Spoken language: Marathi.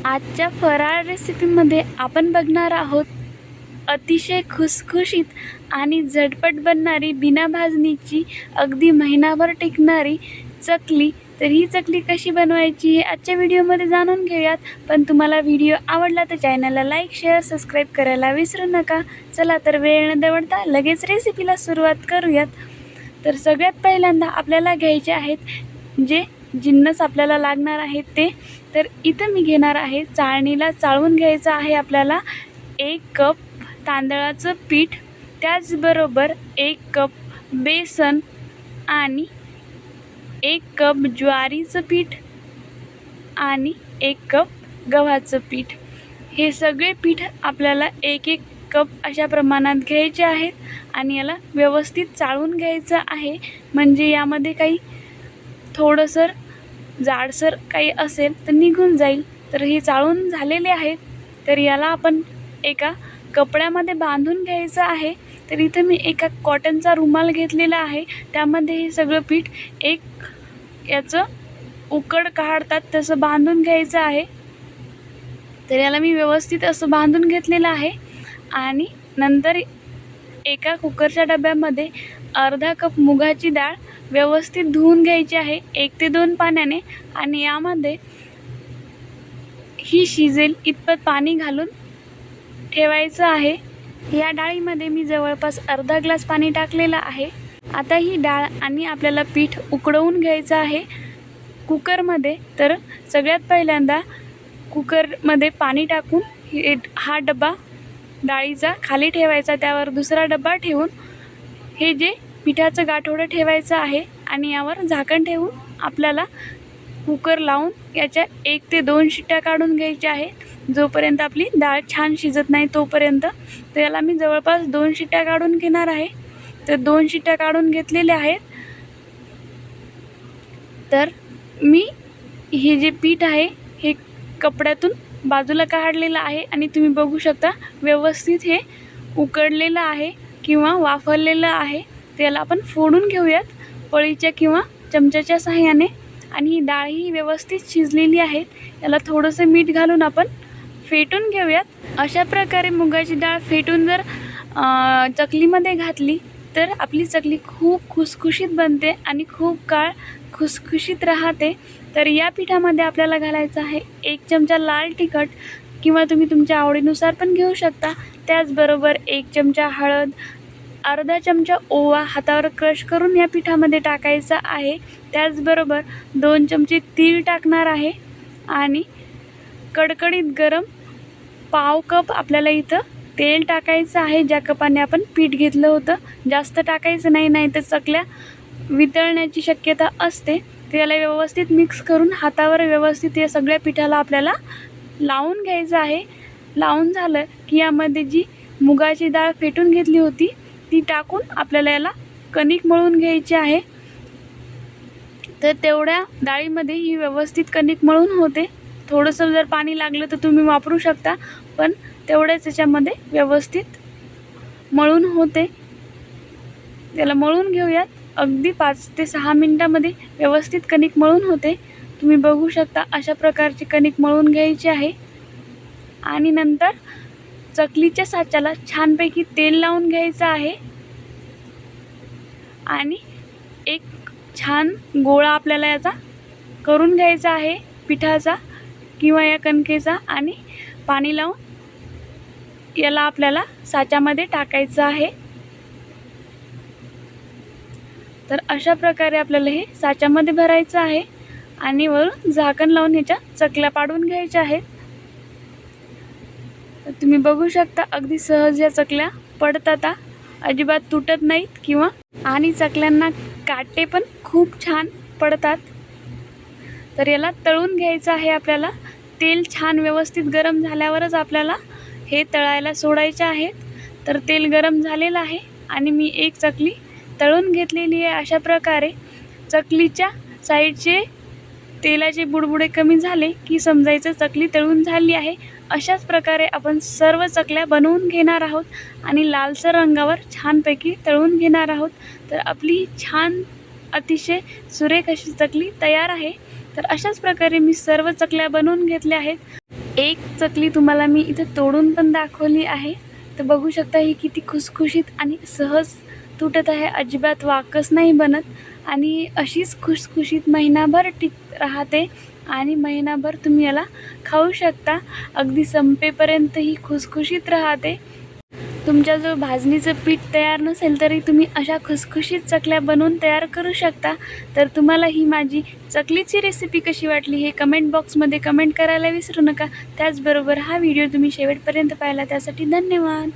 आजच्या फराळ रेसिपीमध्ये आपण बघणार आहोत अतिशय खुसखुशीत आणि झटपट बनणारी बिना भाजणीची अगदी महिनाभर टिकणारी चकली। तर ही चकली कशी बनवायची हे आजच्या व्हिडिओमध्ये जाणून घेऊयात। पण तुम्हाला व्हिडिओ आवडला तर चॅनलला लाईक शेअर सबस्क्राईब करायला विसरू नका। चला तर वेळ न दवडता लगेच रेसिपीला सुरुवात करूयात। तर सगळ्यात पहिल्यांदा आपल्याला घ्यायचे आहेत जे जिन्नस आपल्याला लागणार आहेत ते। तर इथं मी घेणार आहे, चाळणीला चाळून घ्यायचं आहे आपल्याला 1 कप तांदळाचं पीठ, त्याचबरोबर 1 कप बेसन आणि 1 कप ज्वारीचं पीठ आणि 1 कप गव्हाचं पीठ। हे सगळे पीठ आपल्याला 1-1 कप अशा प्रमाणात घ्यायचे आहेत आणि याला व्यवस्थित चाळून घ्यायचं आहे, म्हणजे यामध्ये काही थोडंसं जाडसर काही असेल तर निघून जाईल। तर हे चाळून झालेले आहेत, तर याला आपण एका कपड्यामध्ये बांधून घ्यायचं आहे। तर इथे मी एका कॉटनचा रुमाल घेतलेला आहे, त्यामध्ये हे सगळं पीठ एक याचं उकड काढतात तसं बांधून घ्यायचं आहे। तर याला मी व्यवस्थित असं बांधून घेतलेलं आहे आणि नंतर एका कुकरच्या डब्यामध्ये अर्धा कप मुगाची डाळ व्यवस्थित धुवून घ्यायची आहे 1 ते 2 पाण्याने, आणि यामध्ये ही शिजेल इतपत पाणी घालून ठेवायचं आहे। या डाळीमध्ये मी जवळपास अर्धा ग्लास पाणी टाकलेलं आहे। आता ही डाळ आणि आपल्याला पीठ उकळवून घ्यायचं आहे कुकरमध्ये। तर सगळ्यात पहिल्यांदा कुकरमध्ये पाणी टाकून हा डबा डाळीचा खाली ठेवायचा, त्यावर दुसरा डबा ठेवून हे जे पिठाचं गाठोडं ठेवायचं आहे आणि यावर झाकण ठेवून आपल्याला कुकर लावून याच्या 1 ते 2 शिट्ट्या काढून घ्यायच्या आहेत, जोपर्यंत आपली डाळ छान शिजत नाही तोपर्यंत। तर याला मी जवळपास 2 शिट्ट्या काढून घेणार आहे। तर 2 शिट्ट्या काढून घेतलेल्या आहेत। तर मी हे जे पीठ आहे हे कपड्यातून बाजूला काढलेलं आहे आणि तुम्ही बघू शकता व्यवस्थित हे उकडलेलं आहे किंवा वाफरलेलं आहे। त्याला आपण फोडून घेऊयात पळीच्या किंवा चमच्याच्या सहाय्याने, आणि ही डाळ ही व्यवस्थित शिजलेली आहे। याला थोडंसं मीठ घालून आपण फेटून घेऊयात। अशा प्रकारे मुगाची डाळ फेटून जर चकलीमध्ये घातली तर आपली चकली खूप खुसखुशीत बनते आणि खूप काळ खुसखुशीत राहते। तर या पिठामध्ये आपल्याला घालायचं आहे 1 चमचा लाल तिखट, किंवा तुम्ही तुमच्या आवडीनुसार पण घेऊ शकता। त्याचबरोबर 1 चमचा हळद, अर्धा चमचा ओवा हातावर क्रश करून या पिठामध्ये टाकायचा आहे। त्याचबरोबर 2 चमचे तीळ टाकणार आहे आणि कडकडीत गरम पाव कप आपल्याला इथं तेल टाकायचं आहे, ज्या कपाने आपण पीठ घेतलं होतं। जास्त टाकायचं नाही, नाही तर चकल्या वितळण्याची शक्यता असते। तर याला व्यवस्थित मिक्स करून हातावर व्यवस्थित या सगळ्या पिठाला आपल्याला लावून घ्यायचं आहे। लावून झालं की यामध्ये जी मुगाची डाळ फेटून घेतली होती ती टाकून आपल्याला याला कणिक मळून घ्यायची आहे। तर तेवढ्या डाळीमध्ये ही व्यवस्थित कणिक मळून होते। थोडंसं जर पाणी लागलं तर तुम्ही वापरू शकता, पण तेवढ्याच याच्यामध्ये व्यवस्थित मळून होते। त्याला मळून घेऊयात। अगदी 5 ते 6 मिनिटांमध्ये व्यवस्थित कणिक मळून होते। तुम्ही बघू शकता अशा प्रकारची कणिक मळून घ्यायची आहे। आणि नंतर चकलीच्या साच्याला छानपैकी तेल लावून घ्यायचं आहे आणि एक छान गोळा आपल्याला याचा करून घ्यायचा आहे पिठाचा किंवा या कणकेचा, आणि पाणी लावून याला आपल्याला साच्यामध्ये टाकायचं आहे। तर अशा प्रकारे आपल्याला हे साच्यामध्ये भरायचं आहे आणि वरून झाकण लावून ह्याच्या चकल्या पाडून घ्यायच्या आहेत। तुम्ही बघू शकता अगदी सहज या चकल्या पडतात, अजिबात तुटत नाहीत किंवा, आणि चकल्यांना काटे पण खूप छान पडतात। तर याला तळून घ्यायचं आहे आपल्याला। तेल छान व्यवस्थित गरम झाल्यावरच आपल्याला हे तळायला सोडायचे आहेत। तर तेल गरम झालेलं आहे आणि मी एक चकली तळून घेतलेली आहे। अशा प्रकारे चकलीच्या साईडचे तेलाचे बुडबुडे कमी झाले की समजायचं चकली तळून झाली आहे। अशाच प्रकारे आपण सर्व चकल्या बनवून घेणार आहोत आणि लालसर रंगावर छानपैकी तळून घेणार आहोत। तर आपली छान अतिशय सुरेख अशी चकली तयार आहे। तर अशाच प्रकारे मी सर्व चकल्या बनवून घेतल्या आहेत। एक चकली तुम्हाला मी इथे तोडून पण दाखवली आहे, तर बघू शकता ही किती खुसखुशीत आणि सहज तुटत आहे, अजिबात वाकच नाही बनत आणि अशीच खुसखुशीत महिनाभर राहते आणि महिनाभर तुम्ही याला खाऊ शकता. अगदी संपेपर्यंत ही खुसखुशीत राहते. तुमच्याजवळ भाजणीचं पीठ तयार नसेल तरी तुम्ही अशा खुसखुशीत चकल्या बनवून तयार करू शकता. तर तुम्हाला ही माझी चकलीची रेसिपी कशी वाटली हे कमेंट बॉक्समध्ये कमेंट करायला विसरू नका. त्याचबरोबर हा व्हिडिओ तुम्ही शेवटपर्यंत पाहिला त्यासाठी धन्यवाद.